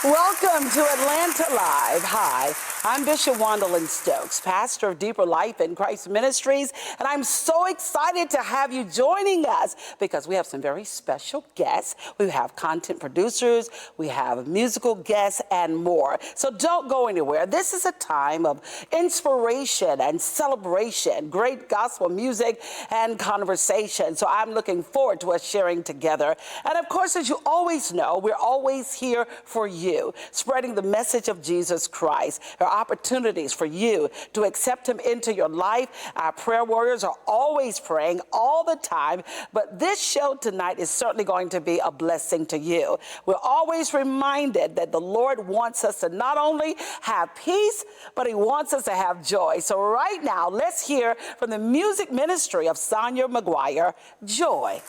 Welcome to Atlanta Live. Hi, I'm Bishop Wandalyn Stokes, pastor of Deeper Life in Christ Ministries, and I'm so excited to have you joining us because we have some very special guests. We have content producers, we have musical guests, and more. So don't go anywhere. This is a time of inspiration and celebration, great gospel music and conversation. So I'm looking forward to us sharing together. And of course, as you always know, we're always here for you, spreading the message of Jesus Christ. There are opportunities for you to accept him into your life. Our prayer warriors are always praying all the time, but this show tonight is certainly going to be a blessing to you. We're always reminded that the Lord wants us to not only have peace, but he wants us to have joy. So right now, let's hear from the music ministry of Sonia McGuire, Joy.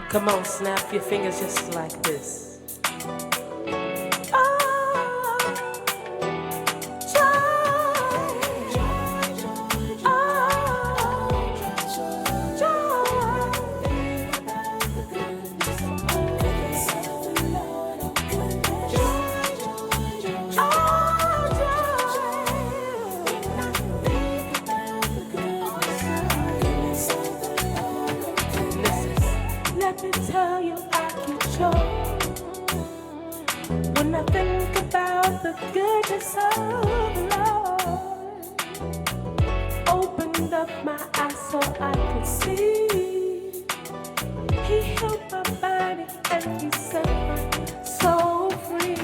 Come on, snap your fingers just like this. Let me tell you, I get joy when I think about the goodness of the Lord. Opened up my eyes so I could see. He healed my body and he set my soul free.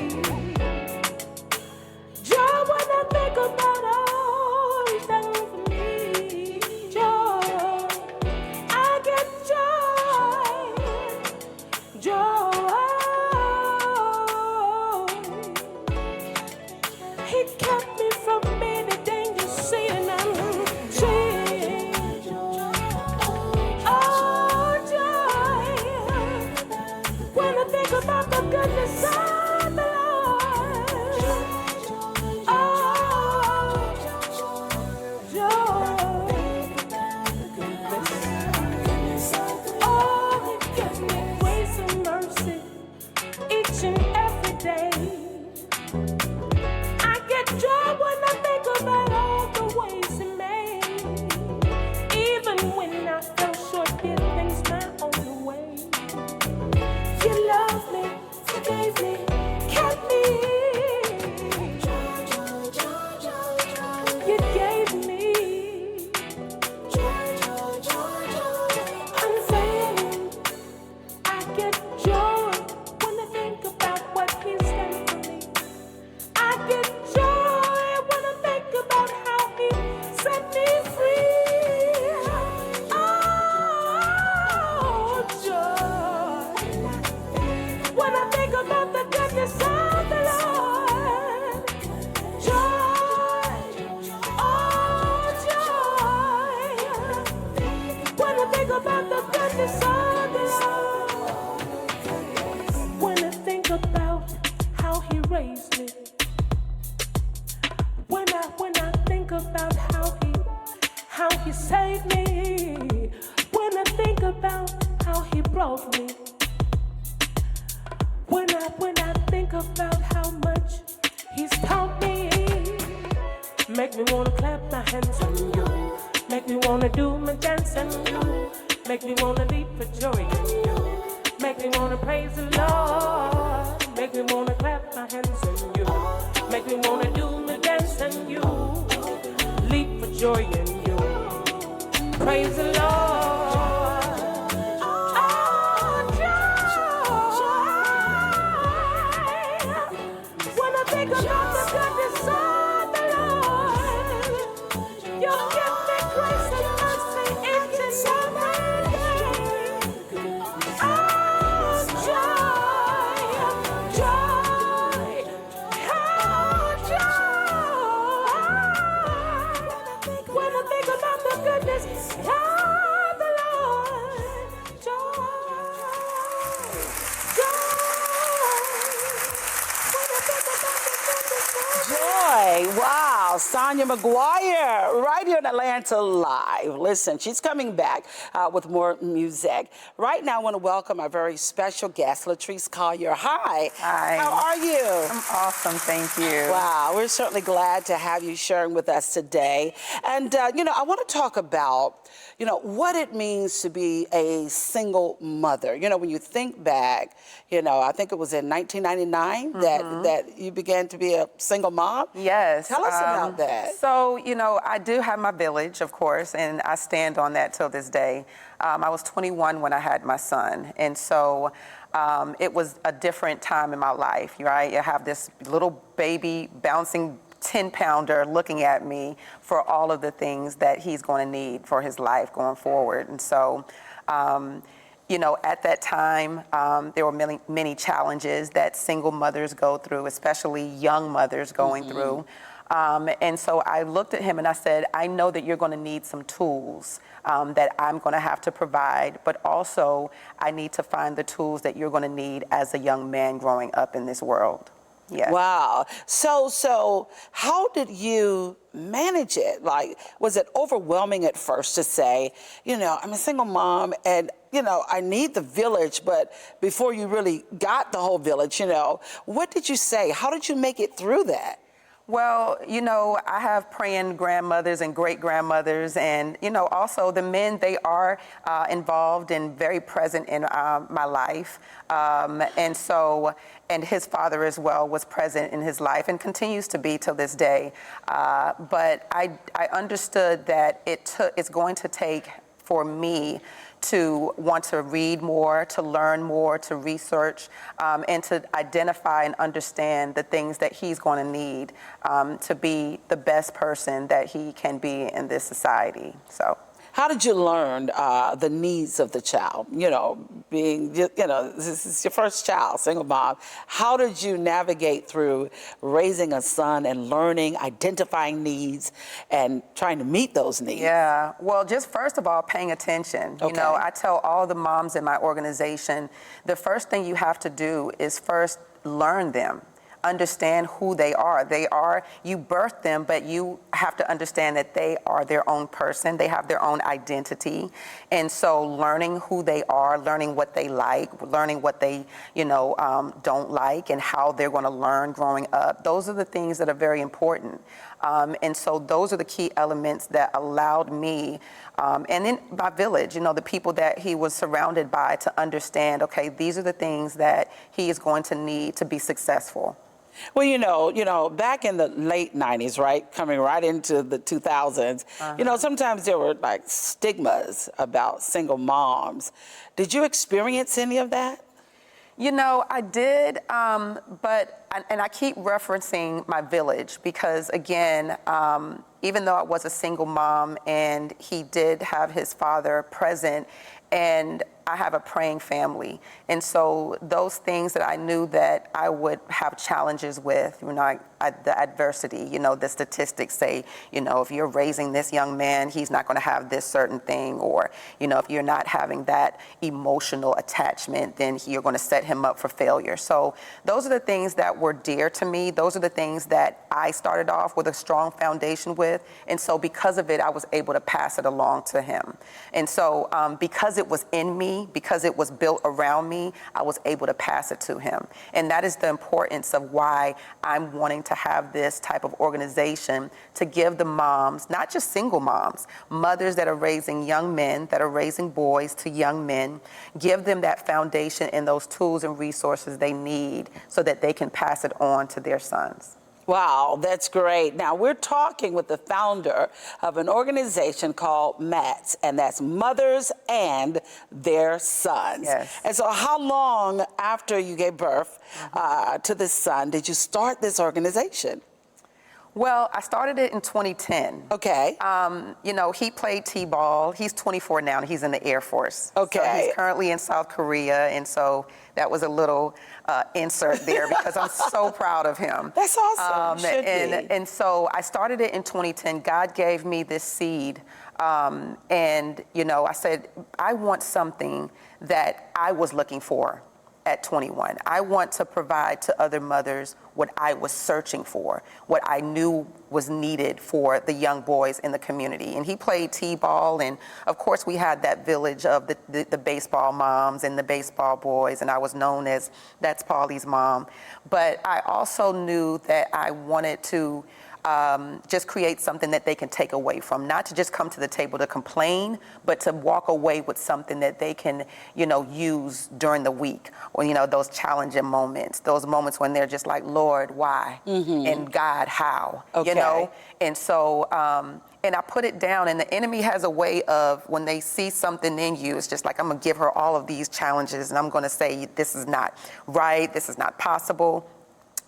Joy when I think about all he's done for me. Joy, I get joy. He kept me from many dangers, seen and unseen. Oh, joy, when I think about the goodness of the Lord. Oh, joy. Oh, he gives me grace and mercy each and every day. I get joy when I think about all the ways he made. Even when I fell short, did things my own way. You loved me, forgave me, kept me. You gave me unfailing. I get joy when I think about what he's done for me. I get joy when I think about how he set me free. Oh, joy when I think about the goodness of the Lord. Joy, oh, joy when I think about the goodness of the Lord. When I think about how he raised me. When I think about how he saved me. When I think about how he brought me. When I think about how much he's taught me. Make me wanna clap my hands on you. Make me wanna do my dance on you. Make me wanna leap for joy in you. Make me wanna praise the Lord. Make me wanna clap my hands on you. Make me wanna do my dance on you. Leap for joy in you. Praise the Lord. Oh, joy. When I think about the goodness of the Lord, you give me grace and mercy each and every day. Oh, joy, joy, oh, joy. When I think about the goodness, oh, Wow, Sonia McGuire, right here in Atlanta Live. Listen, she's coming back with more music. Right now, I want to welcome our very special guest, Latrice Collier. Hi. Hi. How are you? I'm awesome, thank you. Wow, we're certainly glad to have you sharing with us today. And, I want to talk about, what it means to be a single mother. When you think back, I think it was in 1999 that you began to be a single mom. Yes. Tell us about that. So, I do have my village, of course, and I stand on that till this day. I was 21 when I had my son, and so it was a different time in my life, right? You have this little baby bouncing 10-pounder looking at me for all of the things that he's going to need for his life going forward. And so, at that time, there were many challenges that single mothers go through, especially young mothers going through. And so I looked at him and I said, I know that you're going to need some tools that I'm going to have to provide, but also I need to find the tools that you're going to need as a young man growing up in this world. Yes. Wow. So how did you manage it? Like, was it overwhelming at first to say, I'm a single mom and, I need the village, but before you really got the whole village, what did you say? How did you make it through that? Well, I have praying grandmothers and great-grandmothers, and, also the men, they are involved and very present in my life. And his father as well was present in his life and continues to be till this day. But I understood that it's going to take for me to want to read more, to learn more, to research, and to identify and understand the things that he's going to need to be the best person that he can be in this society. So. How did you learn the needs of the child? This is your first child, single mom. How did you navigate through raising a son and learning, identifying needs, and trying to meet those needs? Yeah, well, just first of all, paying attention. Okay. I tell all the moms in my organization, the first thing you have to do is first learn them. Understand who they are. You birth them, but you have to understand that they are their own person. They have their own identity. And so learning who they are, learning what they like, learning what they, don't like and how they're going to learn growing up. Those are the things that are very important. And so those are the key elements that allowed me, and in my village, the people that he was surrounded by to understand, okay, these are the things that he is going to need to be successful. Well, back in the late 90s, right, coming right into the 2000s, sometimes there were like stigmas about single moms. Did you experience any of that? I did, but I keep referencing my village because, again, even though I was a single mom and he did have his father present, and I have a praying family. And so those things that I knew that I would have challenges with, the adversity, the statistics say, if you're raising this young man, he's not going to have this certain thing, or, if you're not having that emotional attachment, then you're going to set him up for failure. So those are the things that were dear to me. Those are the things that I started off with a strong foundation with. And so because of it, I was able to pass it along to him. And so because it was in me, because it was built around me, I was able to pass it to him. And that is the importance of why I'm wanting to have this type of organization to give the moms, not just single moms, mothers that are raising young men, that are raising boys to young men, give them that foundation and those tools and resources they need so that they can pass it on to their sons. Wow, that's great. Now, we're talking with the founder of an organization called WATC, and that's Mothers and Their Sons. Yes. And so how long after you gave birth to this son did you start this organization? Well, I started it in 2010. Okay. He played T-ball. He's 24 now, and he's in the Air Force. Okay. So he's currently in South Korea, and so that was a little insert there because I'm so proud of him. That's awesome. And so I started it in 2010. God gave me this seed, and I said, I want something that I was looking for. at 21. I want to provide to other mothers what I was searching for, what I knew was needed for the young boys in the community. And he played t-ball, and of course we had that village of the baseball moms and the baseball boys, and I was known as, that's Paulie's mom. But I also knew that I wanted to just create something that they can take away from, not to just come to the table to complain, but to walk away with something that they can, use during the week, or, those challenging moments, those moments when they're just like, Lord, why? And God, how? Okay. And so, and I put it down, and the enemy has a way of, when they see something in you, it's just like, I'm gonna give her all of these challenges, and I'm gonna say, this is not right, this is not possible.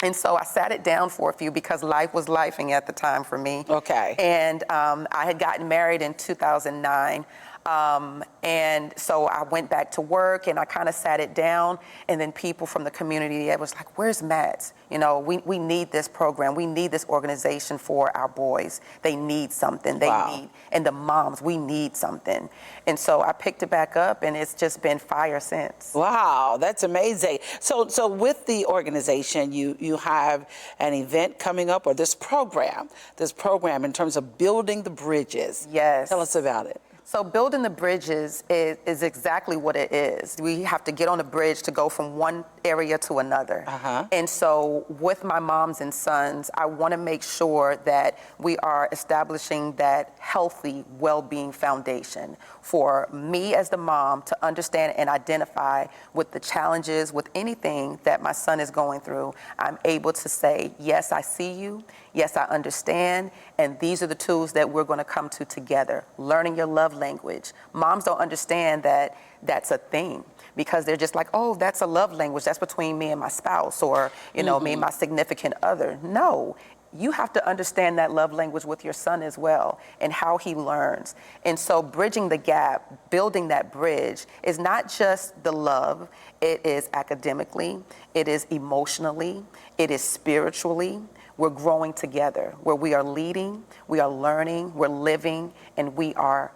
And so I sat it down for a few because life was lifing at the time for me. Okay. And I had gotten married in 2009. And so I went back to work and I kind of sat it down, and then people from the community, it was like, where's Matt's? We need this program. We need this organization for our boys. They need something. They need, and the moms, we need something. And so I picked it back up, and it's just been fire since. Wow, that's amazing. So with the organization, you have an event coming up, or this program in terms of building the bridges. Yes. Tell us about it. So building the bridges is exactly what it is. We have to get on a bridge to go from one area to another. And so with my moms and sons, I want to make sure that we are establishing that healthy well-being foundation for me as the mom to understand and identify with the challenges, with anything that my son is going through. I'm able to say, yes, I see you. Yes, I understand. And these are the tools that we're going to come to together. Learning your love language. Moms don't understand that that's a thing, because they're just like, oh, that's a love language. That's between me and my spouse, or, me and my significant other. No, you have to understand that love language with your son as well, and how he learns. And so bridging the gap, building that bridge, is not just the love. It is academically, it is emotionally, it is spiritually. We're growing together, where we are leading, we are learning, we're living, and we are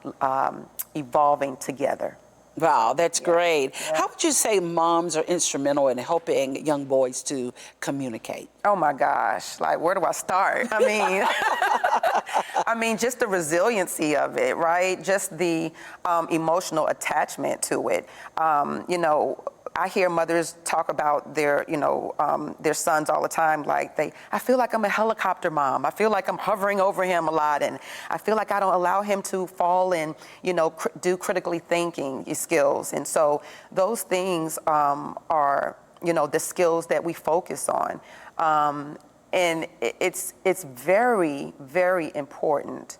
evolving together. Wow, that's great. Yeah. How would you say moms are instrumental in helping young boys to communicate? Oh my gosh, like, where do I start? I mean, just the resiliency of it, right? Just the emotional attachment to it. I hear mothers talk about their sons all the time. Like, I feel like I'm a helicopter mom. I feel like I'm hovering over him a lot, and I feel like I don't allow him to fall and, do critically thinking skills. And so those things are, the skills that we focus on. And it's very, very important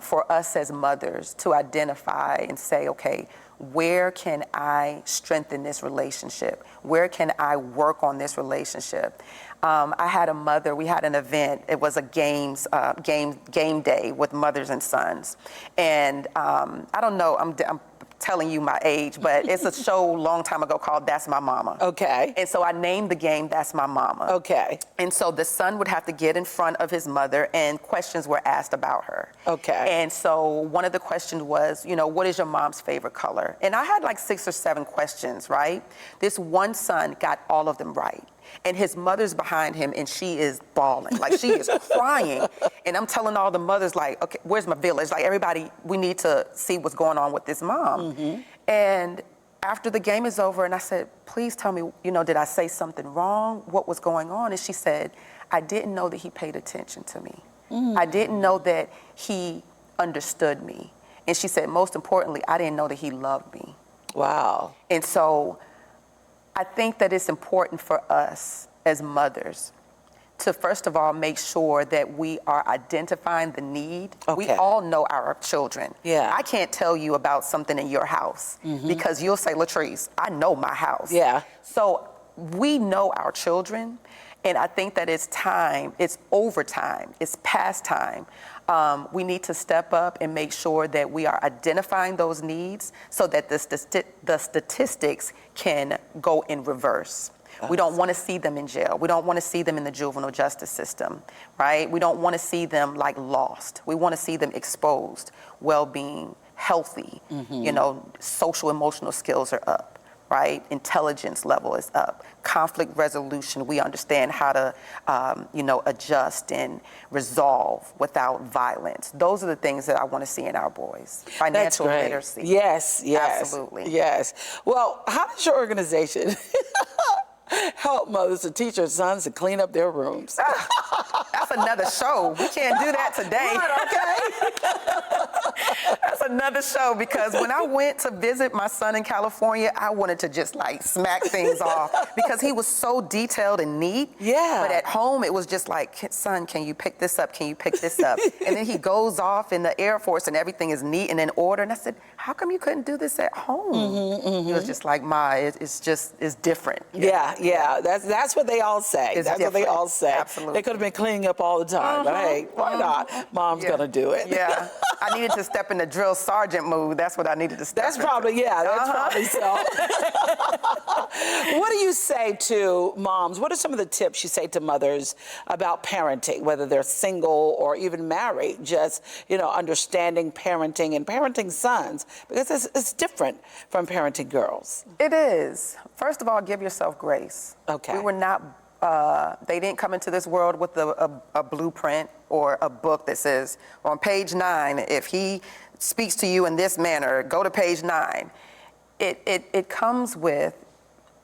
for us as mothers to identify and say, okay, where can I strengthen this relationship? Where can I work on this relationship? I had a mother, we had an event, it was a game day with mothers and sons. And I don't know, I'm telling you my age, but it's a show a long time ago called That's My Mama. Okay. And so I named the game That's My Mama. Okay. And so the son would have to get in front of his mother, and questions were asked about her. Okay. And so one of the questions was, what is your mom's favorite color? And I had like 6 or 7 questions, right? This one son got all of them right. And his mother's behind him, and she is bawling, like she is crying. And I'm telling all the mothers, like, okay, where's my village? Like, everybody, we need to see what's going on with this mom. And after the game is over, and I said, please tell me, did I say something wrong? What was going on? And she said, I didn't know that he paid attention to me. I didn't know that he understood me. And she said, most importantly, I didn't know that he loved me. Wow. And so I think that it's important for us as mothers to, first of all, make sure that we are identifying the need. Okay. We all know our children. Yeah. I can't tell you about something in your house because you'll say, Latrice, I know my house. Yeah. So we know our children, and I think that it's time, it's overtime, it's past time. We need to step up and make sure that we are identifying those needs so that the statistics can go in reverse. We don't want to see them in jail. We don't want to see them in the juvenile justice system, right? We don't want to see them like lost. We want to see them exposed, well-being, healthy, social emotional skills are up, right? Intelligence level is up. Conflict resolution, we understand how to, adjust and resolve without violence. Those are the things that I want to see in our boys. Financial That's great. literacy. Yes, yes. Absolutely. Yes. Well, how does your organization help mothers and teach their sons to clean up their rooms? That's another show. We can't do that today. Okay. That's another show, because when I went to visit my son in California, I wanted to just like smack things off because he was so detailed and neat. Yeah. But at home, it was just like, son, can you pick this up? Can you pick this up? And then he goes off in the Air Force and everything is neat and in order. And I said, how come you couldn't do this at home? He was just like, Ma, it's different. Yeah. That's what they all say. It's That's what they different. all say. Absolutely. They could have been cleaning up all the time, but hey, why not? Mom's gonna do it. Yeah. I needed to step in the drill sergeant mood. That's what I needed to step That's into. probably so. What do you say to moms? What are some of the tips you say to mothers about parenting, whether they're single or even married? Just, understanding parenting and parenting sons, because it's different from parenting girls. It is. First of all, give yourself grace. Okay. We were not, they didn't come into this world with a blueprint or a book that says, on page 9, if he speaks to you in this manner, go to page 9. It comes with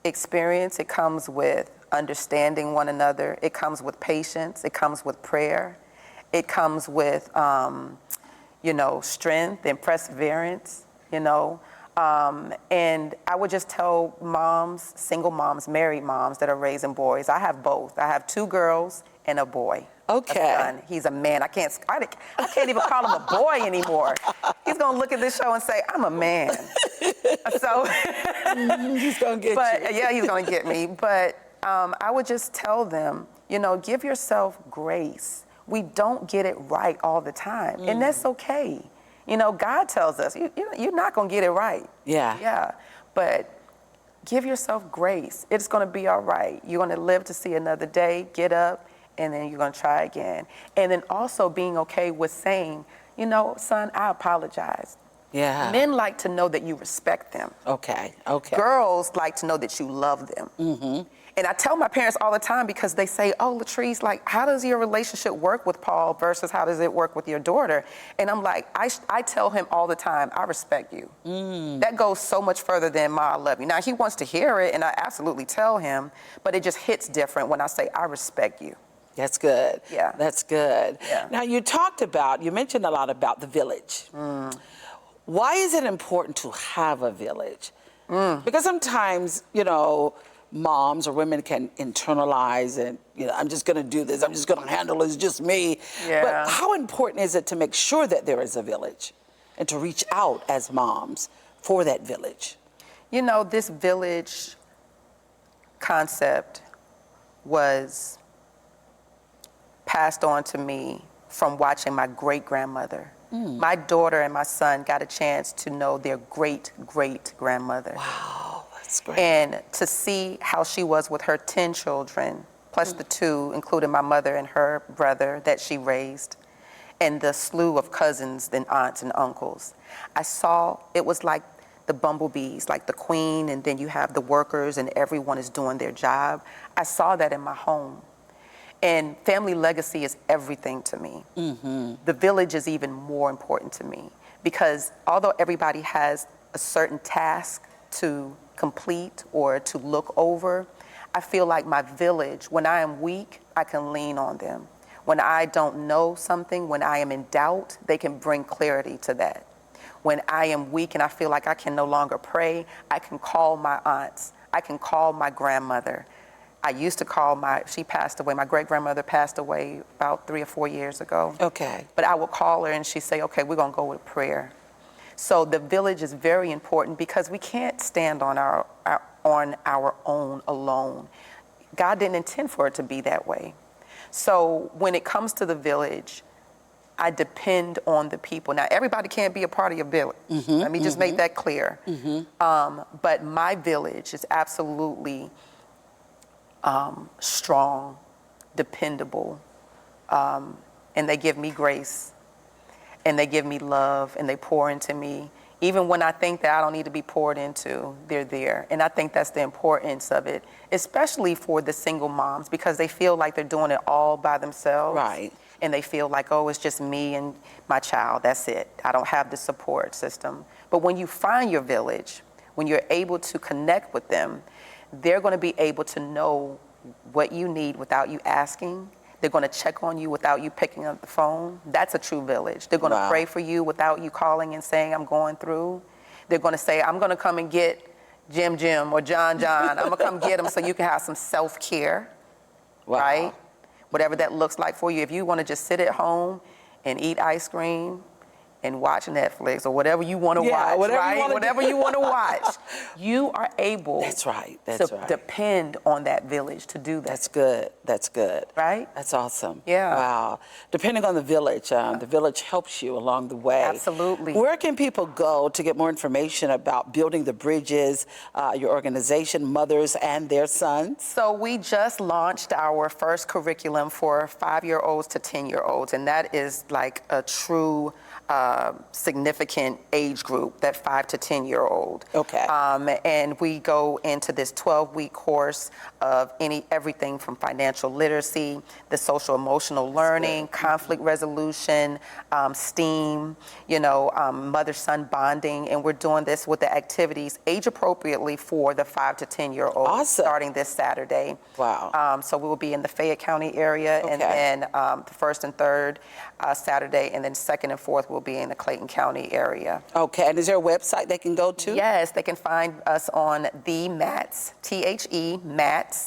experience. It comes with understanding one another. It comes with patience. It comes with prayer. It comes with, strength and perseverance, and I would just tell moms, single moms, married moms that are raising boys. I have both. I have 2 girls and a boy. Okay. A son. He's a man. I can't even call him a boy anymore. He's gonna look at this show and say, I'm a man. So He's gonna get you. Yeah, he's gonna get me. But I would just tell them, give yourself grace. We don't get it right all the time, and that's okay. God tells us, you're not going to get it right. Yeah. Yeah. But give yourself grace. It's going to be all right. You're going to live to see another day, get up, and then you're going to try again. And then also being okay with saying, son, I apologize. Yeah. Men like to know that you respect them. Okay. Girls like to know that you love them. Mm-hmm. And I tell my parents all the time, because they say, oh, Latrice, like, how does your relationship work with Paul versus how does it work with your daughter? And I'm like, I tell him all the time, I respect you. That goes so much further than Ma, I love you. Now, he wants to hear it, and I absolutely tell him, but it just hits different when I say, I respect you. That's good. Yeah. That's good. Yeah. Now, you mentioned a lot about the village. Why is it important to have a village? Because sometimes, moms or women can internalize and, I'm just going to do this. I'm just going to handle it. It's just me. Yeah. But how important is it to make sure that there is a village and to reach out as moms for that village? This village concept was passed on to me from watching my great-grandmother. My daughter and my son got a chance to know their great-great-grandmother. Wow, that's great. And to see how she was with her 10 children, plus the 2, including my mother and her brother that she raised, and the slew of cousins and aunts and uncles. I saw it was like the bumblebees, like the queen, and then you have the workers and everyone is doing their job. I saw that in my home. And family legacy is everything to me. The village is even more important to me, because although everybody has a certain task to complete or to look over, I feel like my village, when I am weak, I can lean on them. When I don't know something, when I am in doubt, they can bring clarity to that. When I am weak and I feel like I can no longer pray, I can call my aunts. I can call my grandmother. I used to call she passed away. My great-grandmother passed away about 3 or 4 years ago. Okay. But I would call her and she'd say, okay, we're going to go with prayer. So the village is very important, because we can't stand on our own alone. God didn't intend for it to be that way. So when it comes to the village, I depend on the people. Now, everybody can't be a part of your village. Let me just make that clear. But my village is absolutely strong, dependable, and they give me grace, and they give me love, and they pour into me. Even when I think that I don't need to be poured into, they're there. And I think that's the importance of it, especially for the single moms, because they feel like they're doing it all by themselves. Right. And they feel like, oh, it's just me and my child, that's it. I don't have the support system. But when you find your village, when you're able to connect with them, they're going to be able to know what you need without you asking. They're going to check on you without you picking up the phone. That's a true village. They're going to pray for you without you calling and saying, I'm going through. They're going to say, I'm going to come and get Jim or John. I'm going to come get them so you can have some self-care, right? Whatever that looks like for you. If you want to just sit at home and eat ice cream and watch Netflix or whatever you want to watch, whatever you want to watch, you are able to depend on that village to do that. That's good. That's good. Right? That's awesome. Yeah. Wow. Depending on the village helps you along the way. Absolutely. Where can people go to get more information about building the bridges, your organization, Mothers and Their Sons? So we just launched our first curriculum for 5-year-olds to 10-year-olds, and that is like a true significant age group, that 5 to 10-year-old. Okay. And we go into this 12-week course of everything from financial literacy, the social emotional learning, conflict resolution, STEAM, mother-son bonding, and we're doing this with the activities age appropriately for the 5 to 10-year-olds starting this Saturday. Wow. So we will be in the Fayette County area, and then the first and third Saturday, and then second and fourth will be in the Clayton County area. Okay, and is there a website they can go to? Yes, they can find us on the MATS,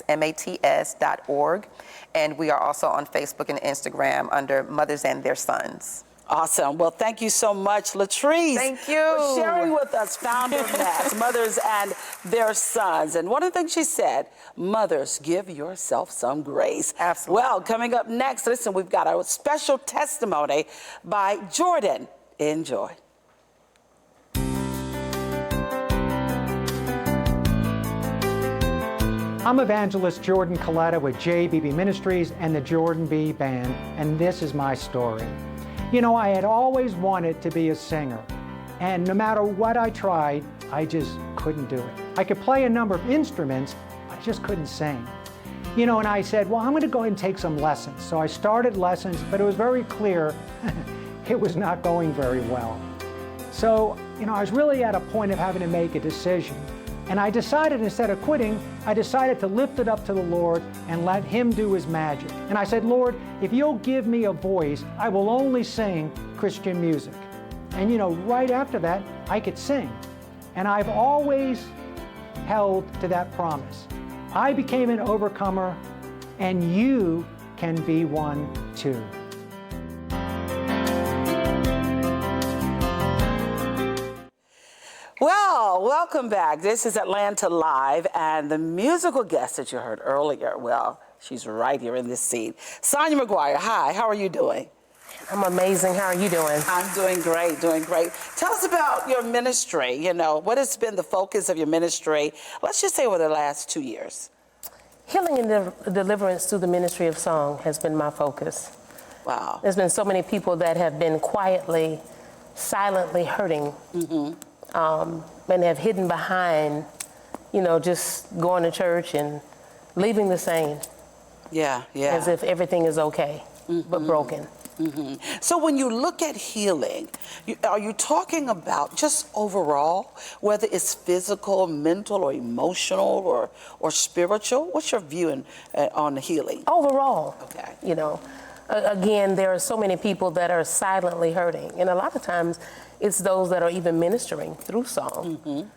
MATS.org, and we are also on Facebook and Instagram under Mothers and Their Sons. Awesome. Well, thank you so much, Latrice. Thank you. For sharing with us, founder of MATS, Mothers and Their Sons. And one of the things she said, mothers, give yourself some grace. Absolutely. Well, coming up next, listen, we've got a special testimony by Jordan. Enjoy. I'm evangelist Jordan Coletta with JBB Ministries and the Jordan B Band, and this is my story. I had always wanted to be a singer, and no matter what I tried, I just couldn't do it. I could play a number of instruments, I just couldn't sing. And I said, well, I'm going to go ahead and take some lessons. So I started lessons, but it was very clear it was not going very well. So, I was really at a point of having to make a decision. And I decided, instead of quitting, I decided to lift it up to the Lord and let Him do His magic. And I said, Lord, if you'll give me a voice, I will only sing Christian music. And right after that, I could sing. And I've always held to that promise. I became an overcomer, and you can be one too. Well, welcome back. This is Atlanta Live, and the musical guest that you heard earlier, well, she's right here in this seat. Sonia McGuire, hi, how are you doing? I'm amazing. How are you doing? I'm doing great, doing great. Tell us about your ministry. What has been the focus of your ministry, let's just say over the last 2 years? Healing and deliverance through the ministry of song has been my focus. Wow. There's been so many people that have been quietly, silently hurting, and have hidden behind, just going to church and leaving the same. Yeah. As if everything is okay, but broken. So when you look at healing, are you talking about just overall, whether it's physical, mental, or emotional, or spiritual? What's your view on healing? Overall. Okay. Again, there are so many people that are silently hurting. And a lot of times, it's those that are even ministering through song,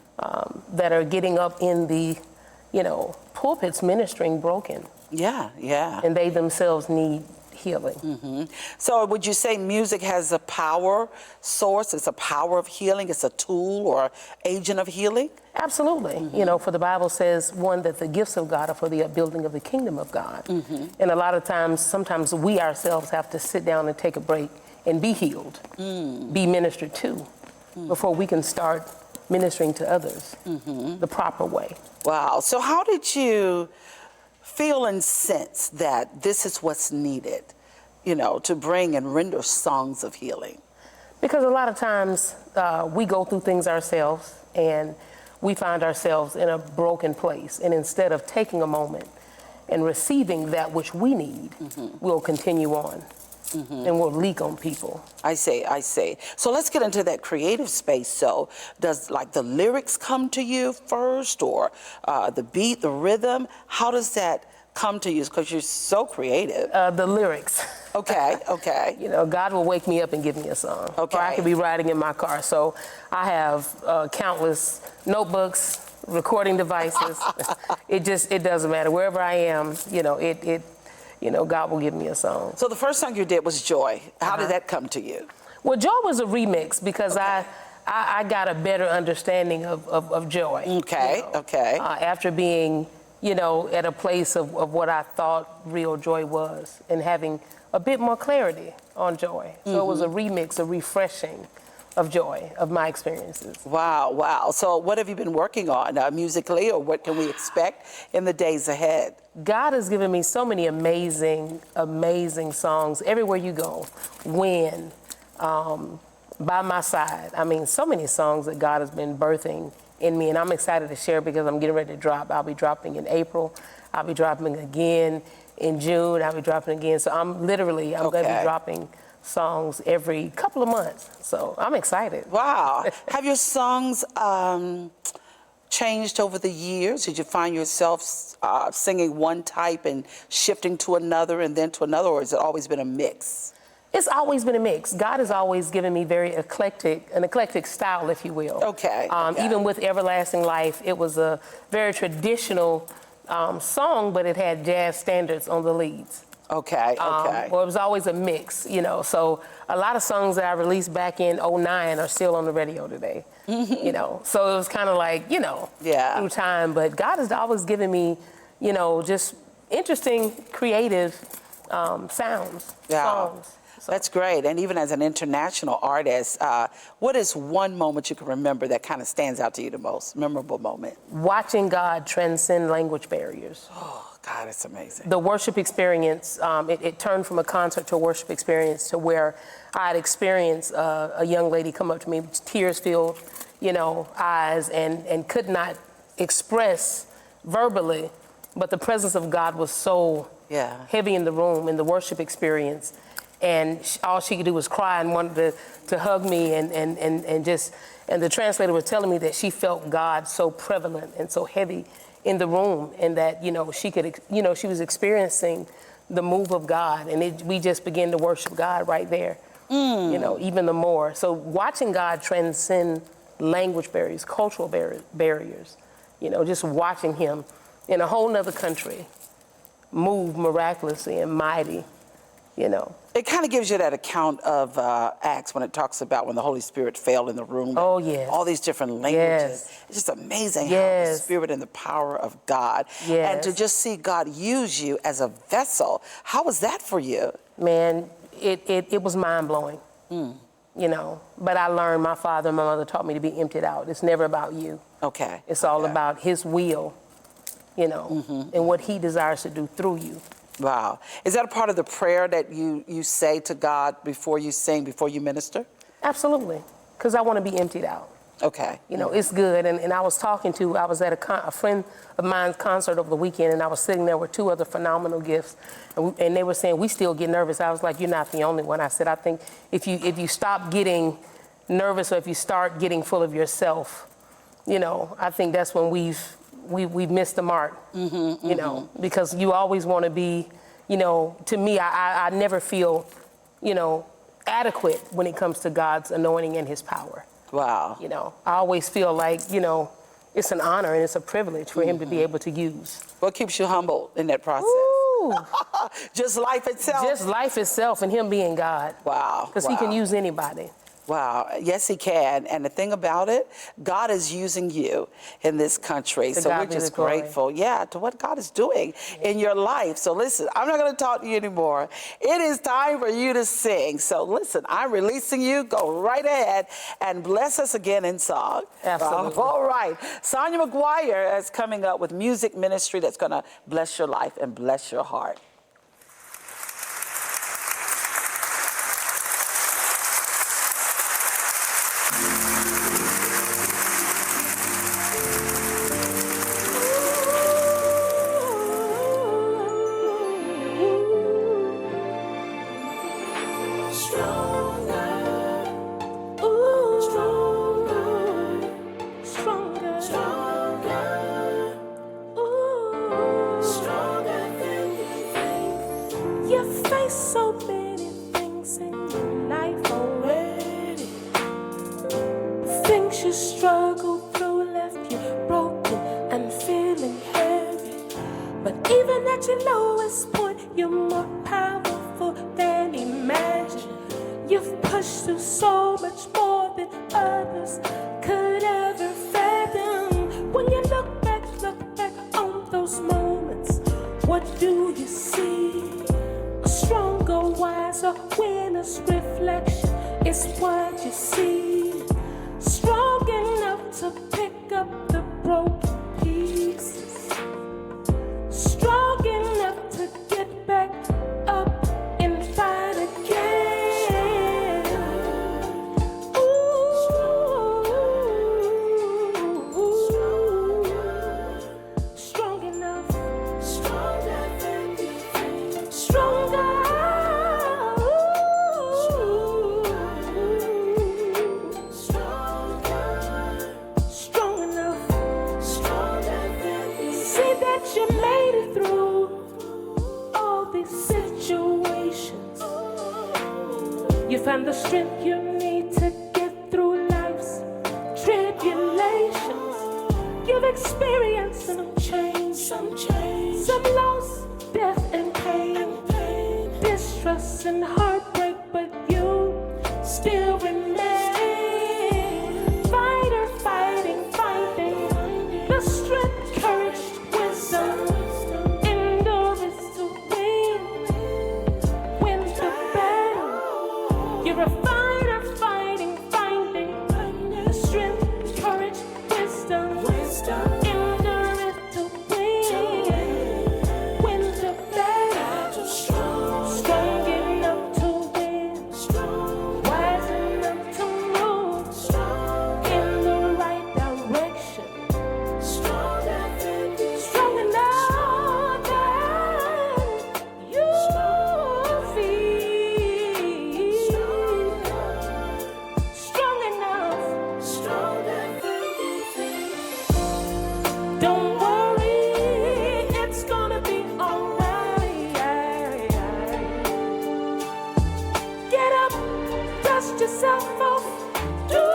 that are getting up in the, pulpits ministering broken. Yeah. And they themselves need healing. So would you say music has a power source? It's a power of healing? It's a tool or agent of healing? Absolutely. For the Bible says, one, that the gifts of God are for the upbuilding of the kingdom of God. And a lot of times, sometimes we ourselves have to sit down and take a break and be healed, be ministered to, before we can start ministering to others the proper way. Wow. So how did you feel and sense that this is what's needed, to bring and render songs of healing? Because a lot of times we go through things ourselves and we find ourselves in a broken place. And instead of taking a moment and receiving that which we need, we'll continue on. And we'll leak on people. I see. So let's get into that creative space. So does like the lyrics come to you first, or the beat, the rhythm? How does that come to you? Because you're so creative. The lyrics. Okay. You know, God will wake me up and give me a song. Okay. Or I could be riding in my car. So I have countless notebooks, recording devices. It doesn't matter. Wherever I am, God will give me a song. So the first song you did was Joy. How did that come to you? Well, Joy was a remix because I got a better understanding of joy. Okay. After being, at a place of what I thought real joy was and having a bit more clarity on joy. So it was a remix, a refreshing of joy, of my experiences. Wow. So what have you been working on musically, or what can we expect in the days ahead? God has given me so many amazing songs. Everywhere you go, When, By My Side. I mean, so many songs that God has been birthing in me, and I'm excited to share because I'm getting ready to drop. I'll be dropping in April. I'll be dropping again in June. I'll be dropping again. So I'm going to be dropping songs every couple of months. So I'm excited. Wow. Have your songs changed over the years? Did you find yourself singing one type and shifting to another and then to another, or has it always been a mix? It's always been a mix. God has always given me an eclectic style, if you will. Okay. Even with Everlasting Life, it was a very traditional song, but it had jazz standards on the leads. Okay. Well, it was always a mix, So a lot of songs that I released back in '09 are still on the radio today, So it was kind of like, through time. But God has always given me, just interesting, creative sounds, songs. So. That's great. And even as an international artist, what is one moment you can remember that kind of stands out to you the most, memorable moment? Watching God transcend language barriers. Oh, God, it's amazing. The worship experience, it turned from a concert to a worship experience to where I had experienced a young lady come up to me, tears-filled, eyes, and could not express verbally, but the presence of God was so heavy in the room, in the worship experience. And all she could do was cry and wanted to hug me, and the translator was telling me that she felt God so prevalent and so heavy in the room, and that she was experiencing the move of God, and we just began to worship God right there, even the more. So watching God transcend language barriers, cultural barriers, just watching Him in a whole nother country move miraculously and mighty. It kind of gives you that account of Acts when it talks about when the Holy Spirit fell in the room. Oh, yes. All these different languages. Yes. It's just amazing how the Spirit and the power of God. Yes. And to just see God use you as a vessel. How was that for you? Man, it was mind-blowing, But I learned, my father and my mother taught me to be emptied out. It's never about you. Okay. It's all about His will, and what He desires to do through you. Wow. Is that a part of the prayer that you say to God before you sing, before you minister? Absolutely, because I want to be emptied out. Okay. It's good. And I was at a friend of mine's concert over the weekend, and I was sitting there with two other phenomenal gifts, and they were saying, we still get nervous. I was like, you're not the only one. I said, I think if you stop getting nervous, or if you start getting full of yourself, I think that's when we've missed the mark, because you always want to be, to me, I never feel, adequate when it comes to God's anointing and His power. Wow. I always feel like, it's an honor and it's a privilege for Him to be able to use. What keeps you humble in that process? Ooh. Just life itself? Just life itself and Him being God. Wow. Because He can use anybody. Wow. Yes, He can. And the thing about it, God is using you in this country. So we're just grateful, to what God is doing in your life. So listen, I'm not going to talk to you anymore. It is time for you to sing. So listen, I'm releasing you. Go right ahead and bless us again in song. Absolutely. All right. Sonia McGuire is coming up with music ministry that's going to bless your life and bless your heart. things you struggled through left you broken and feeling heavy. But even at your lowest point, you're more powerful than imagined. You've pushed through so much more than others could ever fathom. When you look back on those moments, what do you see? A stronger, wiser winner's reflection is what you see. Strong enough to pick up the broken pieces. Strong enough to get back up and fight again. Strong enough, stronger than you think. Stronger. Strong enough, stronger than you. See that you made it through all these situations. You found the strength you need to get through life's tribulations. You've experienced some change, some loss, death and pain, distrust and heartbreak, but you still remain. Fighter, fighting, the strength, courage, wisdom, endurance to win the battle. You're a fighter, fighting, the strength, courage, wisdom, endurance to win the battle. Strong enough to win, wise enough to move in the right direction. Strong enough that you feel. Strong enough, don't worry, it's gonna be alright. Get up, dust yourself off, do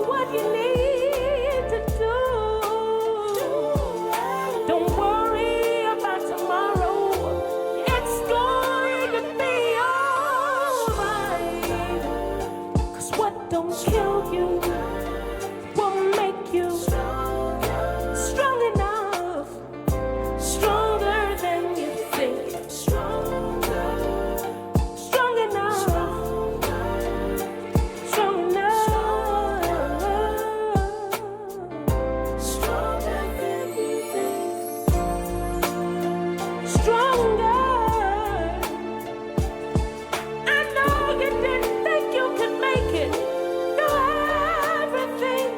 what you need to do. Don't worry about tomorrow, it's going to be alright. 'Cause what don't kill you will make you strong enough, stronger than you think. Strong enough, strong enough. Stronger than you think. Stronger. I know you didn't think you could make it. Everything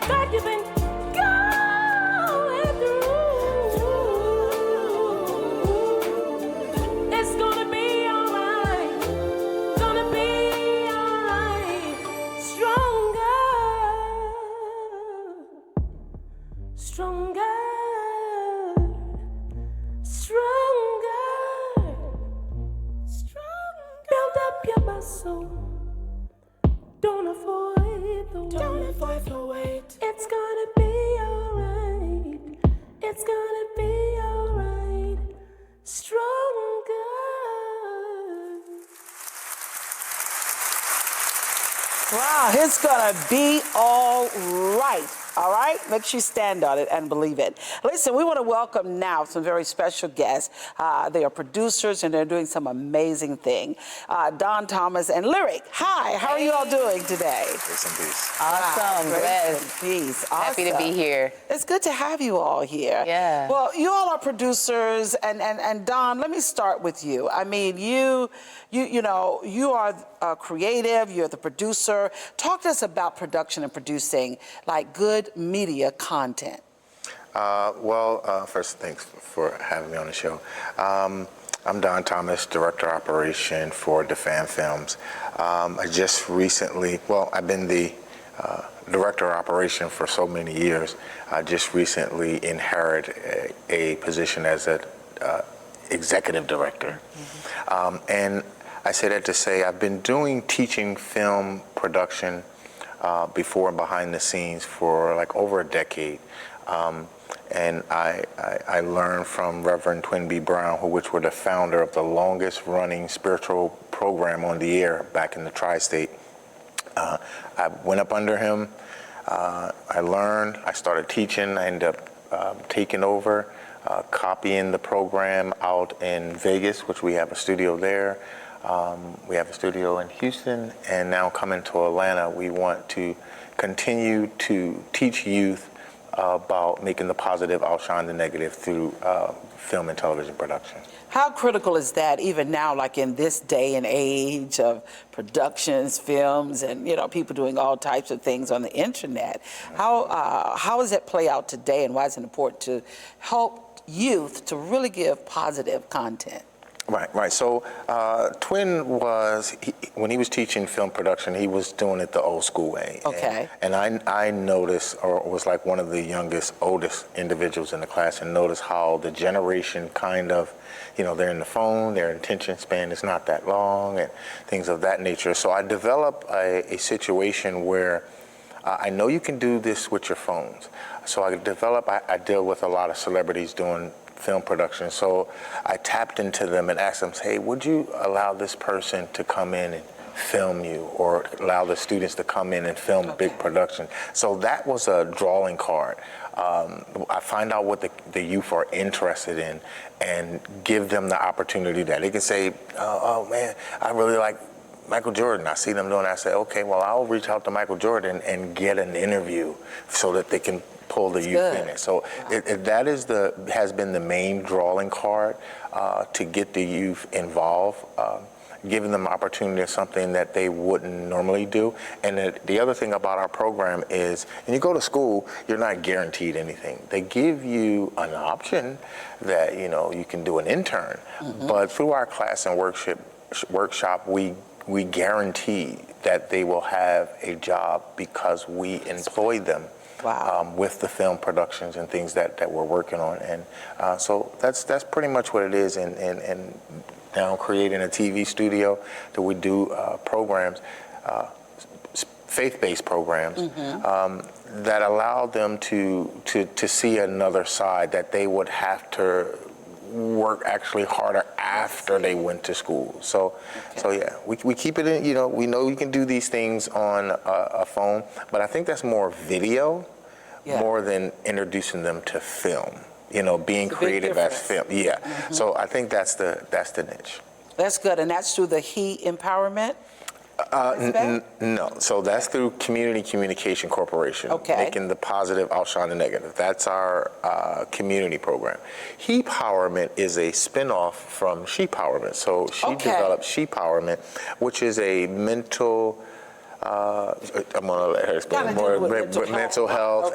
that you've been going through, it's gonna be alright. Gonna be alright. Stronger, stronger, stronger. Build up your muscle. Don't avoid the weight. It's gonna be alright. It's gonna be alright. Stronger. Wow, it's gonna be all right. All right? Make sure you stand on it and believe it. Listen, we want to welcome now some very special guests. They are producers and they're doing some amazing thing. Don Thomas and Lyric. Hi, how are you all doing today? Grace and peace. Awesome, Grace blessed. and peace. Happy to be here. It's good to have you all here. Yeah. Well, you all are producers, and Don, let me start with you. I mean, you are creative. You're the producer. Talk to us about production and producing, like good media content. First, thanks for having me on the show. I'm Don Thomas, Director of Operation for DeFan Films. I just recently, I've been the Director of Operation for so many years. I just recently inherited a position as an Executive Director. And I say that to say I've been teaching film production before and behind the scenes for like over a decade. And I learned from Reverend Twin Brown, which were the founder of the longest running spiritual program on the air back in the tri-state. I went up under him. I learned. I started teaching. I ended up taking over, copying the program out in Vegas, which we have a studio there. We have a studio in Houston, and now coming to Atlanta, we want to continue to teach youth about making the positive outshine the negative through film and television production. How critical is that even now, like in this day and age of productions, films, and people doing all types of things on the internet? How does that play out today, and why is it important to help youth to really give positive content? Right. So Twin when he was teaching film production, he was doing it the old school way. Okay. And I noticed, or was like one of the oldest individuals in the class, and noticed how the generation kind of, they're in the phone, their attention span is not that long, and things of that nature. So I developed a situation where I know you can do this with your phones. So I deal with a lot of celebrities doing film production. So I tapped into them and asked them, hey, would you allow this person to come in and film you, or allow the students to come in and film big production? So that was a drawing card. I find out what the youth are interested in and give them the opportunity that they can say, oh man, I really like Michael Jordan. I see them doing that. I say, okay, well, I'll reach out to Michael Jordan and get an interview so that they can pull the youth in it. So that has been the main drawing card to get the youth involved, giving them opportunity of something that they wouldn't normally do. And the other thing about our program is, when you go to school, you're not guaranteed anything. They give you an option that you can do an intern, but through our class and workshop, we guarantee that they will have a job because we employ them. Wow. With the film productions and things that we're working on. And so that's pretty much what it is. And now creating a TV studio that we do programs, faith-based programs, that allow them to see another side, that they would have to work actually harder after they went to school. So yeah, we keep it in, we know you can do these things on a phone, but I think that's more video, more than introducing them to film, being creative as film. Yeah. So I think that's the niche. That's good. And that's through the He Empowerment? No. So that's through Community Communication Corporation, making the positive outshine the negative. That's our community program. He Powerment is a spinoff from She Powerment. So she developed She Powerment, which is a mental, I'm going to let her explain more, mental health,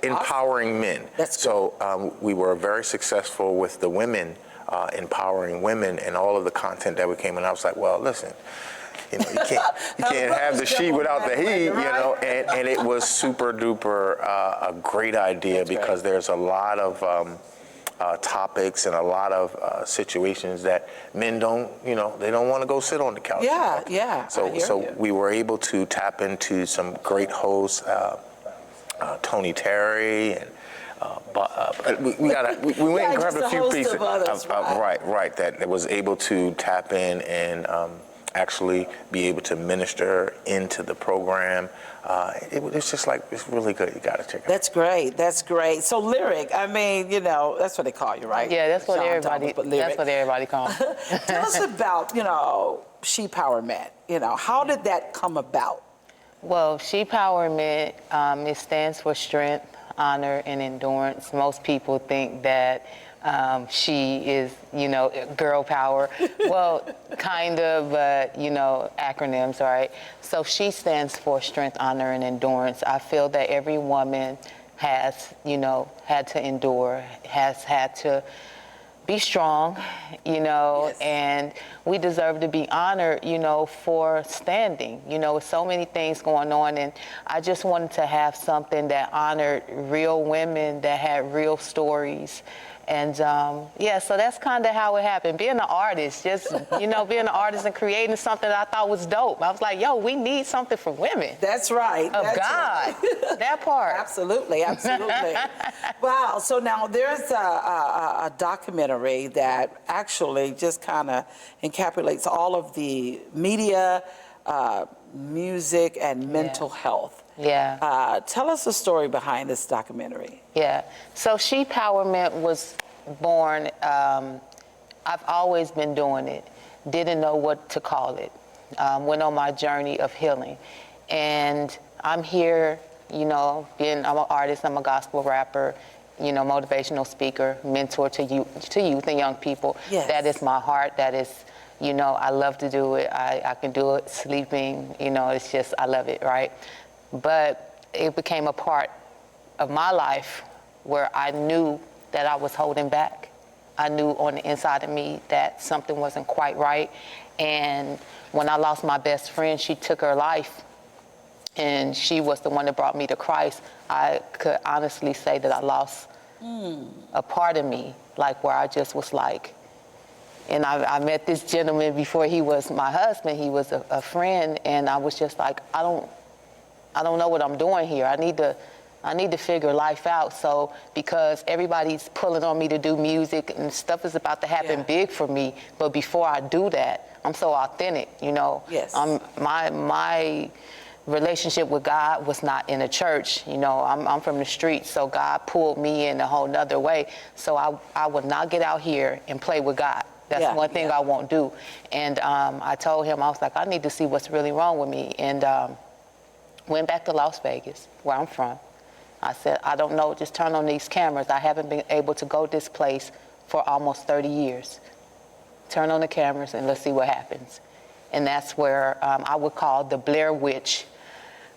empowering men. That's so we were very successful with the women, empowering women, and all of the content that we came in. I was like, well, listen, you can't have the she without the he, and it was super duper a great idea because there's a lot of topics and a lot of situations that men don't, they don't want to go sit on the couch. Yeah. So we were able to tap into some great hosts, Tony Terry, and we went and grabbed a few pieces. Right, that was able to tap in and actually be able to minister into the program. It's just like, it's really good. You got to check it out. That's great. So Lyric, I mean, that's what they call you, right? Yeah, that's what Sean everybody. Thomas, That's what everybody calls me. Tell us about, She Powerment. How did that come about? Well, She Powerment, it stands for strength, honor, and endurance. Most people think that she is, girl power. Well, kind of, acronyms, right? So she stands for strength, honor, and endurance. I feel that every woman has, had to endure, has had to be strong, and we deserve to be honored, for standing. With so many things going on, and I just wanted to have something that honored real women that had real stories And yeah, so that's kind of how it happened. Being an artist, just, being an artist and creating something that I thought was dope. I was like, yo, we need something for women. That's right. Of That's God. right. That part. Absolutely, absolutely. Wow, so now there's a documentary that actually just kind of encapsulates all of the media, music, and mental health. Yeah. Tell us the story behind this documentary. Yeah. So She-Powerment was born, I've always been doing it, didn't know what to call it, went on my journey of healing. And I'm here, I'm an artist, I'm a gospel rapper, motivational speaker, mentor to youth and young people. Yes. That is my heart. That is, I love to do it. I can do it sleeping, it's just, I love it, right? But it became a part of my life where I knew that I was holding back. I knew on the inside of me that something wasn't quite right. And when I lost my best friend, she took her life. And she was the one that brought me to Christ. I could honestly say that I lost a part of me, like where I just was like, and I met this gentleman before he was my husband. He was a friend, and I was just like, I don't know what I'm doing here. I need to figure life out. So because everybody's pulling on me to do music and stuff is about to happen big for me, but before I do that, I'm so authentic, Yes. My relationship with God was not in a church. I'm from the streets, so God pulled me in a whole nother way. So I would not get out here and play with God. That's one thing I won't do. And I told him, I was like, I need to see what's really wrong with me. And went back to Las Vegas, where I'm from. I said, I don't know, just turn on these cameras. I haven't been able to go this place for almost 30 years. Turn on the cameras and let's see what happens. And that's where I would call the Blair Witch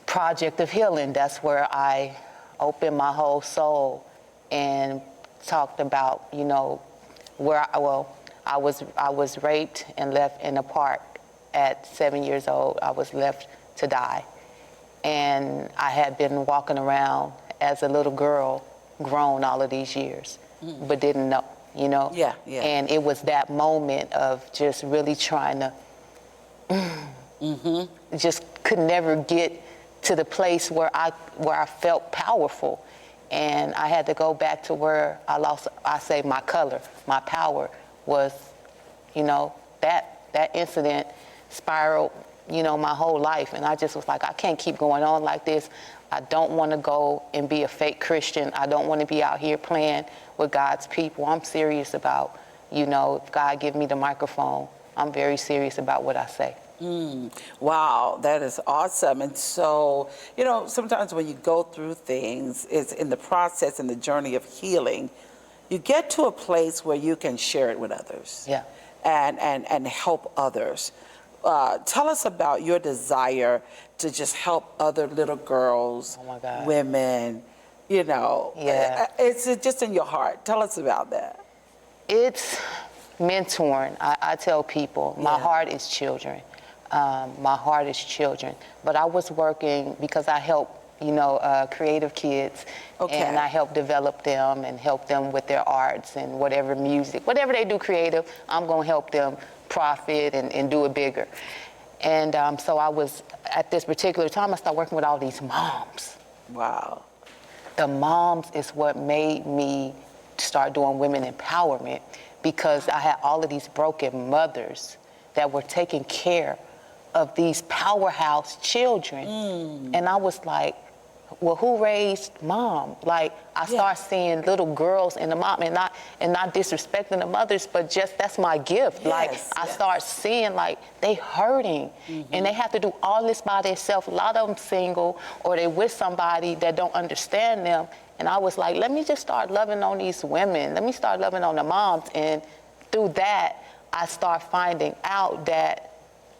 Project of Healing. That's where I opened my whole soul and talked about, where I was raped and left in a park at 7 years old. I was left to die. And I had been walking around as a little girl, grown all of these years, but didn't know, Yeah. And it was that moment of just really trying to, just could never get to the place where I felt powerful. And I had to go back to where I say my color, my power was, that incident spiraled, my whole life. And I just was like, I can't keep going on like this. I don't want to go and be a fake Christian. I don't want to be out here playing with God's people. I'm serious about, if God give me the microphone, I'm very serious about what I say. Wow, that is awesome. And so, sometimes when you go through things, it's in the process, in the journey of healing, you get to a place where you can share it with others. Yeah. And help others. Tell us about your desire to just help other little girls, Oh my God. women, Yeah. It's just in your heart. Tell us about that. It's mentoring. I tell people, my heart is children. My heart is children. But I was working because I help, creative kids. Okay. And I help develop them and help them with their arts and whatever music, whatever they do creative, I'm going to help them profit and do it bigger. And so I was, at this particular time, I started working with all these moms. Wow. The moms is what made me start doing women empowerment, because I had all of these broken mothers that were taking care of these powerhouse children. And I was like, well, who raised mom? Like, I start seeing little girls in the mom, and not disrespecting the mothers, but just that's my gift. Like, I start seeing like they hurting, and they have to do all this by themselves. A lot of them single, or they with somebody that don't understand them. And I was like, let me just start loving on these women. Let me start loving on the moms. And through that, I start finding out that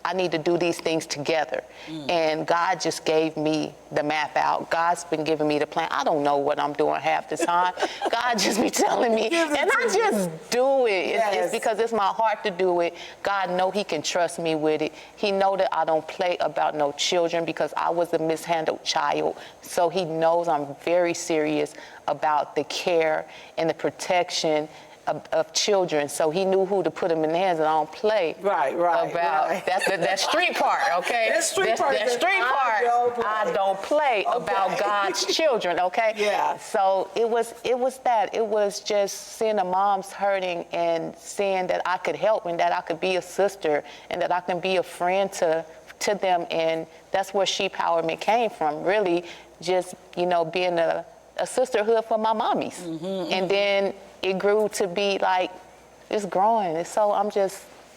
I need to do these things together. And God just gave me the map out. God's been giving me the plan. I don't know what I'm doing half the time. God just be telling me, and I just do it. It's because it's my heart to do it. God know he can trust me with it. He know that I don't play about no children because I was a mishandled child. So he knows I'm very serious about the care and the protection of children, so he knew who to put them in the hands, and I don't play Right. that's that street part, okay? That street part, I don't play about God's children, okay? Yeah. So it was that. It was just seeing the moms hurting and seeing that I could help and that I could be a sister and that I can be a friend to them, and that's where She Empowerment came from, really just, being a sisterhood for my mommies. And then it grew to be like, it's growing. And so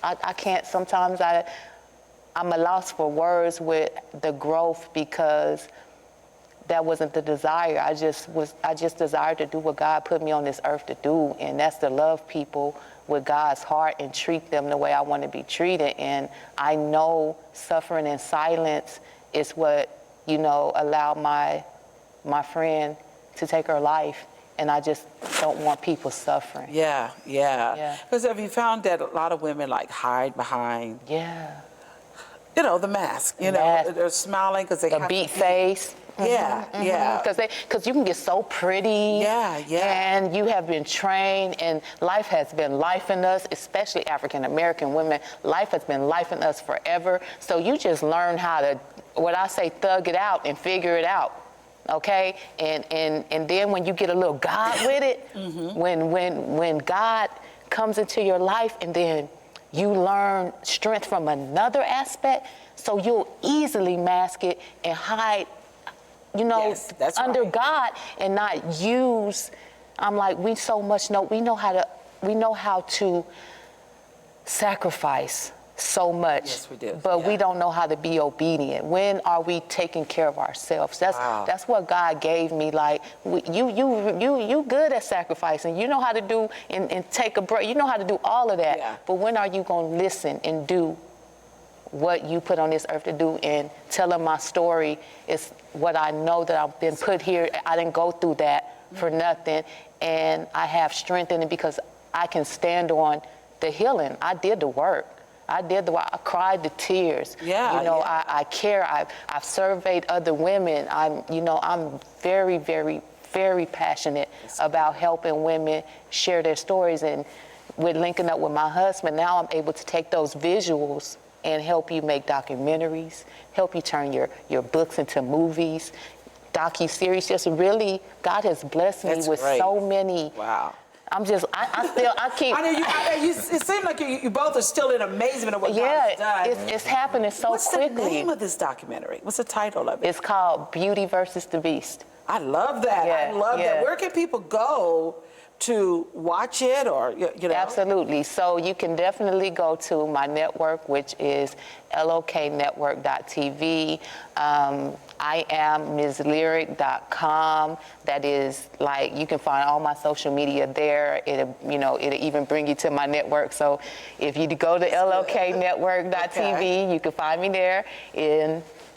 I can't, sometimes I'm a loss for words with the growth because that wasn't the desire. I just desired to do what God put me on this earth to do, and that's to love people with God's heart and treat them the way I want to be treated. And I know suffering in silence is what, allowed my friend to take her life. And I just don't want people suffering. Yeah. Because have you found that a lot of women hide behind, the mask, they're smiling because they the have beat face. Yeah. Because you can get so pretty. And you have been trained, and life has been life in us, especially African American women. Life has been life in us forever. So you just learn how to, what I say, thug it out and figure it out. Okay, and then when you get a little God with it, when God comes into your life, and then you learn strength from another aspect, so you'll easily mask it and hide, that's under right. God, and not use. I'm like, we know how to sacrifice so much. Yes, we do. But we don't know how to be obedient. When are we taking care of ourselves? That's what God gave me. Like, you good at sacrificing. You know how to do and take a break. You know how to do all of that. Yeah. But when are you going to listen and do what you put on this earth to do? And telling my story is what I know that I've been put here. I didn't go through that for nothing. And I have strength in it because I can stand on the healing. I did the work. I cried the tears. I care. I've surveyed other women. I'm very, very, very passionate about helping women share their stories. And with linking up with my husband, now I'm able to take those visuals and help you make documentaries, help you turn your books into movies, docu-series. Just really, God has blessed me with so many. Wow. I keep. It seems like you both are still in amazement of what God has done. It's happening so quickly. What's the name of this documentary? What's the title of it? It's called Beauty versus the Beast. I love that. I love that. Where can people go to watch it, or Absolutely. So you can definitely go to my network, which is loknetwork.tv. I am MsLyric.com. That is you can find all my social media there. It'll even bring you to my network. So if you go to loknetwork.tv, you can find me there.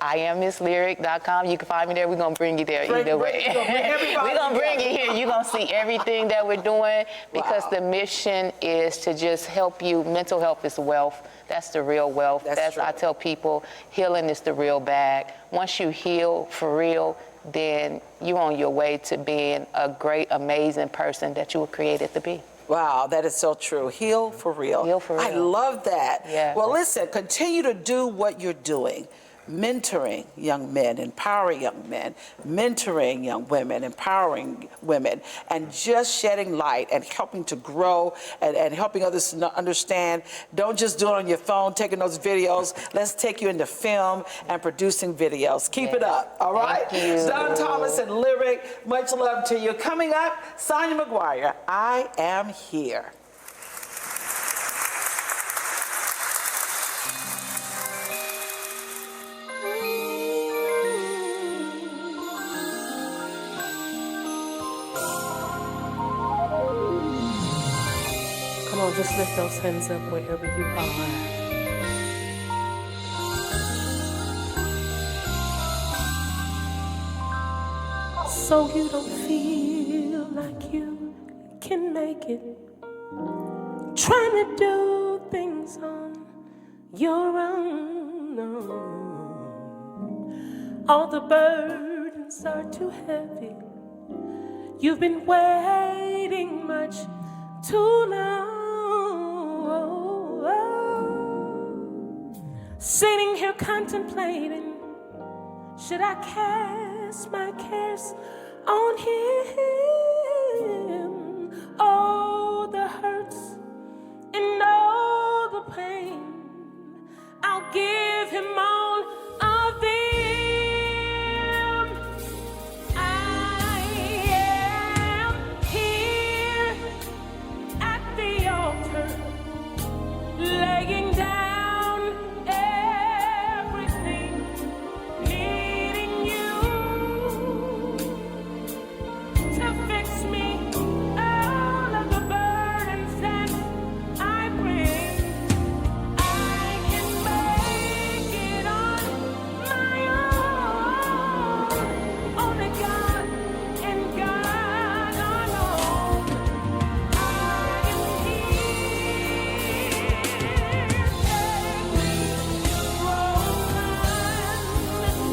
I am MsLyric.com. You can find me there. We're going to bring you there either way. We're going to bring you here. You're going to see everything that we're doing because the mission is to just help you. Mental health is wealth. That's the real wealth. That's I tell people, healing is the real bag. Once you heal for real, then you're on your way to being a great, amazing person that you were created to be. Wow, that is so true. Heal for real. Heal for real. I love that. Yeah. Well, listen, continue to do what you're doing. Mentoring young men, empowering young men, mentoring young women, empowering women, and just shedding light and helping to grow and helping others to understand. Don't just do it on your phone, taking those videos. Let's take you into film and producing videos. Keep it up, all right? Thank you. Don Thomas and Lyric, much love to you. Coming up, Sonia McGuire, I Am Here. Come on, just lift those hands up wherever you are. so you don't feel like you can make it. Trying to do things on your own. All the burdens are too heavy. You've been waiting much too long. Sitting here contemplating, should I cast my cares on him? Oh, the hurts and all the pain, I'll give him all of them. I am here at the altar, laying down everything, needing you to fix me all of the burdens that I bring. I can make it on my own. Only God and God alone. I am here. Take me, Roman.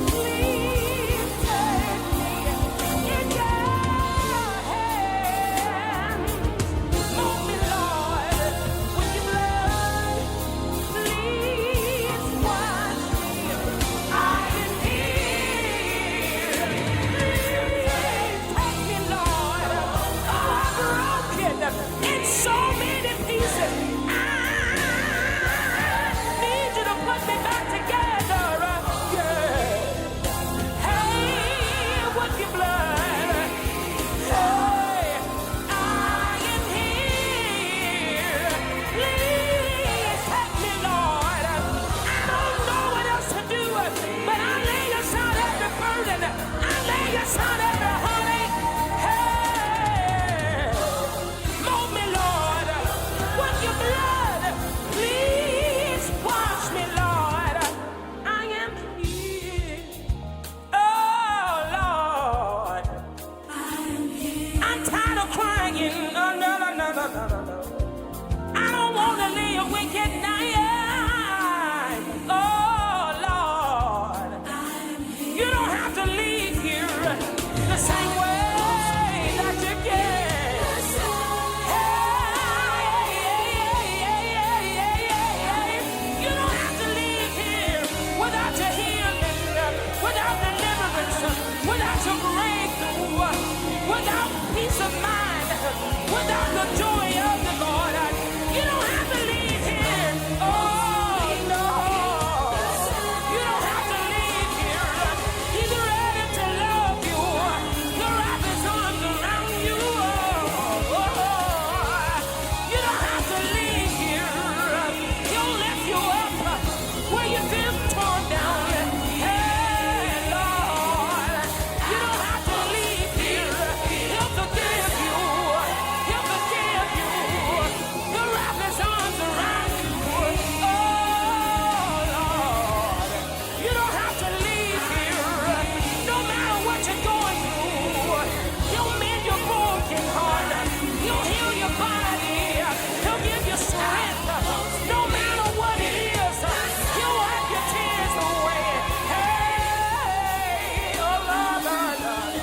Please take me in your hands. Move me, Lord, with your blood. Please wash me. I am here. Please take me, Lord. Oh, I'm broken in so many pieces. I need you to put me back together. Yeah. Hey, with your blood. Hey, I am here. Please take me, Lord. I don't know what else to do, but I lay aside every burden. I lay aside every heartache. Hey, mold me, Lord, with your blood. Please wash me, Lord. I am here. Oh, Lord. I'm tired of crying. No, no, no, no, no, no, no, no. I don't want to lay awake at night. Oh, Lord. You don't have to leave here the same way that you came. Hey, you don't have to leave here without your healing, without deliverance, without your breakthrough, without peace of mind, without the joy of the Lord. You don't have to leave here. Oh, no. You don't have to leave here. He's ready to love you. He'll wrap his arms around you. You don't have to leave here. He'll lift you up where you've been torn down. Hey, Lord. You don't have to leave here. He'll forgive you. He'll forgive you. He'll wrap his arms around you. Oh, Lord. You don't have to leave here. No matter what you're going through, he'll mend your broken heart. He'll heal your body. He'll give you strength. No matter what it is, he'll wipe your tears away. Hey, oh, Lord, Lord, Lord.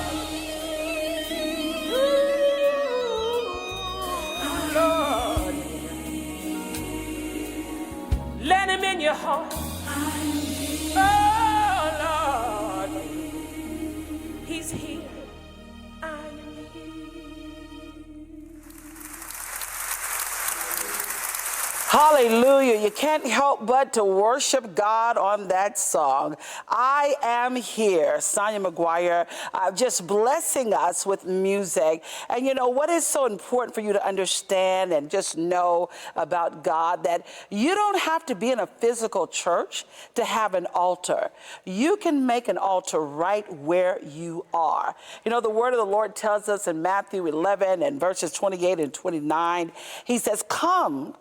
Ooh, Lord. Let him in your heart. Oh, Lord. He's here. I am here. Hallelujah. You can't help but to worship God on that song. I am here. Sonia McGuire just blessing us with music. And you know what is so important for you to understand and just know about God, that you don't have to be in a physical church to have an altar. You can make an altar right where you are. You know, the word of the Lord tells us in Matthew 11 and verses 28 and 29, he says, come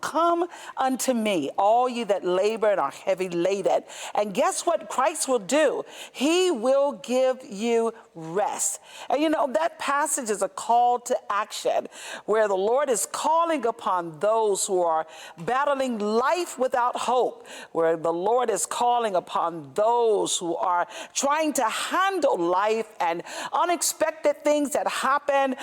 unto me, all you that labor and are heavy laden. And guess what Christ will do? He will give you rest. And you know, that passage is a call to action where the Lord is calling upon those who are battling life without hope, where the Lord is calling upon those who are trying to handle life and unexpected things that happen,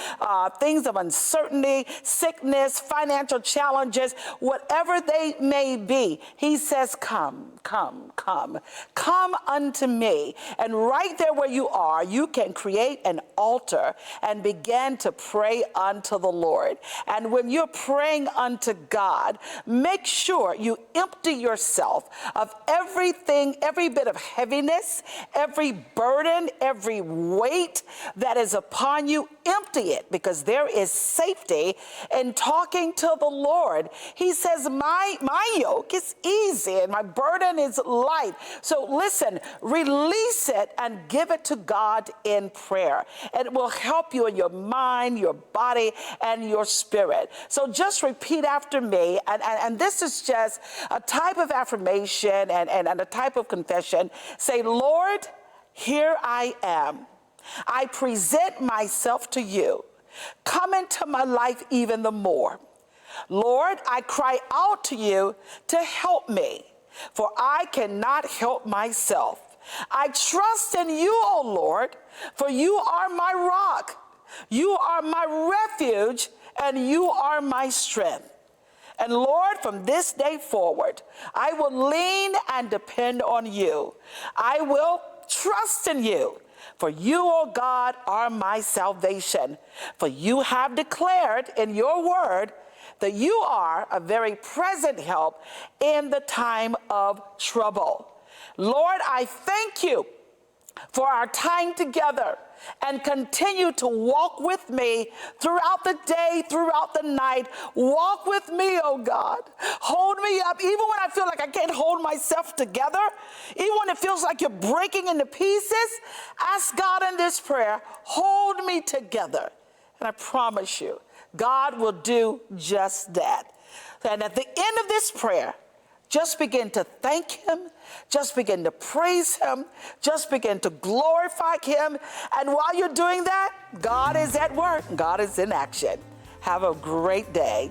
things of uncertainty, sickness, financial challenges, whatever they may be. He says, come unto me. And right there where you are, you can create an altar and begin to pray unto the Lord. And when you're praying unto God, make sure you empty yourself of everything, every bit of heaviness, every burden, every weight that is upon you. Empty it, because there is safety in talking to the Lord. He says, my yoke is easy and my burden is light. So listen, release it and give it to God in prayer. And it will help you in your mind, your body, and your spirit. So just repeat after me. And this is just a type of affirmation and a type of confession. Say, Lord, here I am. I present myself to you. Come into my life even the more. Lord, I cry out to you to help me, for I cannot help myself. I trust in you, O Lord, for you are my rock. You are my refuge, and you are my strength. And Lord, from this day forward, I will lean and depend on you. I will trust in you. For you, O God, are my salvation. For you have declared in your word that you are a very present help in the time of trouble. Lord, I thank you for our time together, and continue to walk with me throughout the day, throughout the night. Walk with me, oh God. Hold me up, even when I feel like I can't hold myself together, even when it feels like you're breaking into pieces. Ask God in this prayer, hold me together. And I promise you, God will do just that. And at the end of this prayer, just begin to thank him. Just begin to praise him. Just begin to glorify him. And while you're doing that, God is at work. God is in action. Have a great day.